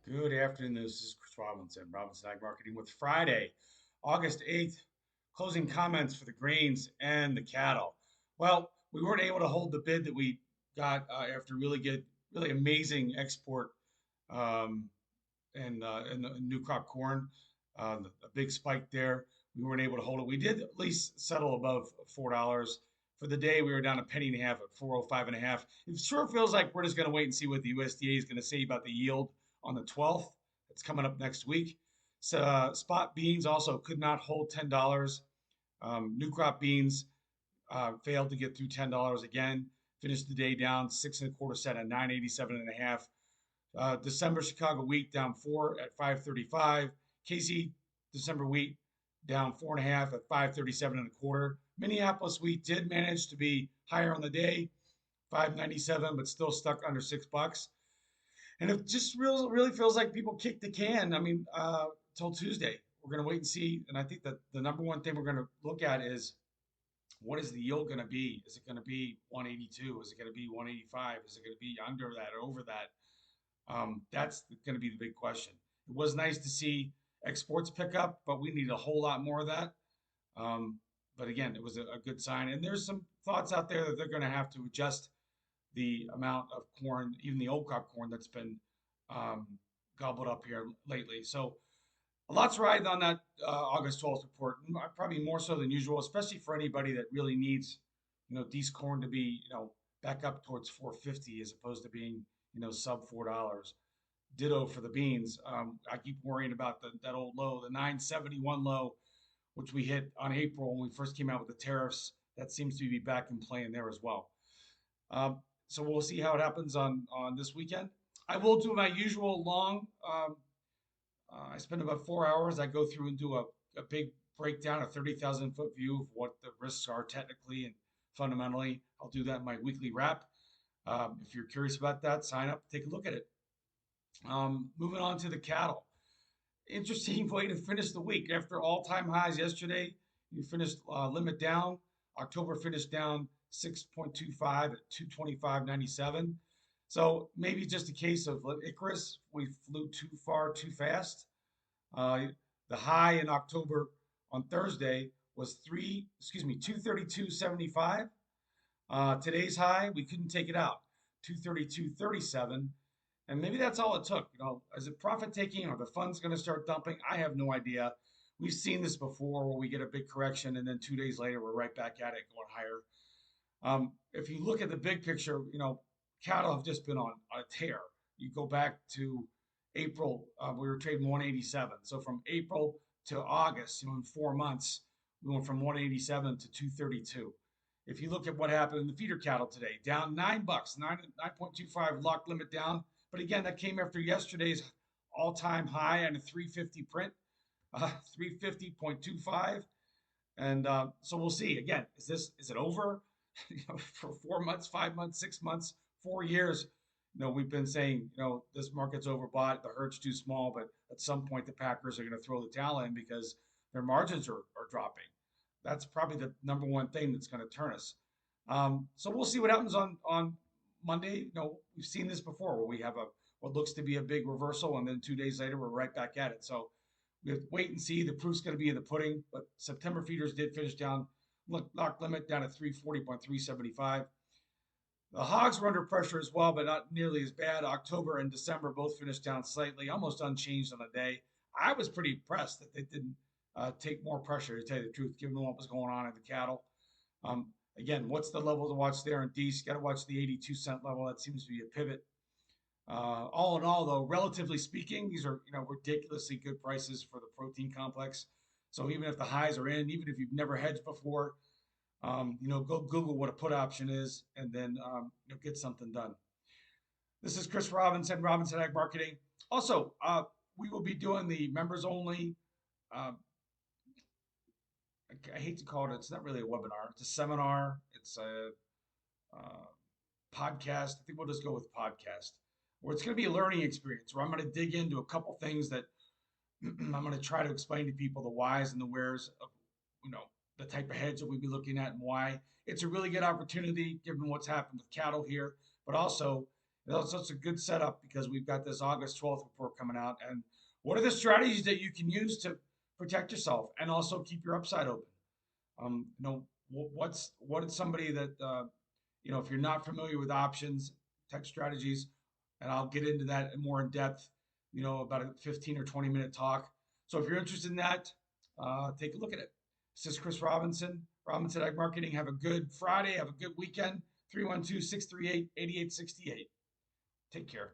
Good afternoon. This is Chris Robinson, Robinson Ag Marketing with Friday, August 8th, closing comments for the grains and the cattle. Well, we weren't able to hold the bid that we got after really amazing export um, and the new crop corn, a big spike there. We weren't able to hold it. We did at least settle above $4 for the day. We were down a penny and a half at 405 and a half. It sure feels like we're just going to wait and see what the USDA is going to say about the yield on the 12th. It's coming up next week. So, spot beans also could not hold $10. New crop beans failed to get through $10 again. Finished the day down 6 1/4 cent at 987 and a half. December Chicago wheat down 4 at 535. KC December wheat down 4.5 at 537 and a quarter. Minneapolis wheat did manage to be higher on the day, 597, but still stuck under $6. And it just really feels like people kicked the can. I mean, till Tuesday. We're going to wait and see. And I think that the number one thing we're going to look at is what is the yield going to be? Is it going to be 182? Is it going to be 185? Is it going to be under that or over that? That's going to be the big question. It was nice to see exports pick up, but we need a whole lot more of that. Um, but again, it was a good sign. And there's some thoughts out there that they're going to have to adjust the amount of corn, even the old crop corn that's been um, gobbled up here lately. So a lot's riding on that August 12th report, probably more so than usual, especially for anybody that really needs, these corn to be, back up towards 450 as opposed to being, sub $4. Ditto for the beans. I keep worrying about that old low, the 971 low, which we hit on April when we first came out with the tariffs. That seems to be back in play in there as well. So we'll see how it happens on this weekend. I will do my usual long. I spend about 4 hours. I go through and do a big breakdown, a 30,000 foot view of what the risks are technically and fundamentally. I'll do that in my weekly wrap. If you're curious about that, sign up, take a look at it. Moving on to the cattle. Interesting way to finish the week. After all-time highs yesterday, you finished limit down. October finished down 6.25 at 225.97. So maybe just a case of Icarus. We flew too far too fast. Uh, the high in October on Thursday was 232.75. Today's high, we couldn't take it out, 232.37. And maybe that's all it took. Is it profit taking? Are the funds going to start dumping? I have no idea. We've seen this before where we get a big correction and then 2 days later we're right back at it going higher. If you look at the big picture, cattle have just been on a tear. You go back to April, we were trading 187. So from April to August, in 4 months, we went from 187 to 232. If you look at what happened in the feeder cattle today, down $9, 9.25 lock limit down. But again, that came after yesterday's all-time high and a 350 print, 350.25. And so we'll see. Again, is it over? For 4 months, 5 months, 6 months, 4 years, we've been saying, this market's overbought, the herd's too small, but at some point the Packers are going to throw the towel in because their margins are dropping. That's probably the number one thing that's going to turn us. So we'll see what happens on Monday. We've seen this before where we have what looks to be a big reversal, and then 2 days later we're right back at it. So we have to wait and see. The proof's going to be in the pudding. But September feeders did finish down. Lock limit down at 340.375. The hogs were under pressure as well, but not nearly as bad. October and December both finished down slightly, almost unchanged on the day. I was pretty impressed that they didn't take more pressure, to tell you the truth, given what was going on in the cattle. Again, what's the level to watch there in D's? You got to watch the 82 cent level. That seems to be a pivot. All in all, though, relatively speaking, these are ridiculously good prices for the protein complex. So even if the highs are in, even if you've never hedged before, go Google what a put option is, and then get something done. This is Chris Robinson, Robinson Ag Marketing. Also, we will be doing the members only. Uh, I hate to call it. It's not really a webinar. It's a seminar. It's a podcast. I think we'll just go with podcast, where it's going to be a learning experience where I'm going to dig into a couple things that I'm going to try to explain to people the whys and the wheres of, the type of hedge that we'd be looking at and why. It's a really good opportunity given what's happened with cattle here, but also So it's a good setup because we've got this August 12th report coming out. And what are the strategies that you can use to protect yourself and also keep your upside open? What is somebody that if you're not familiar with options, tech strategies, and I'll get into that more in depth, about a 15 or 20-minute talk. So if you're interested in that, take a look at it. This is Chris Robinson, Robinson Ag Marketing. Have a good Friday. Have a good weekend. 312-638-8868. Take care.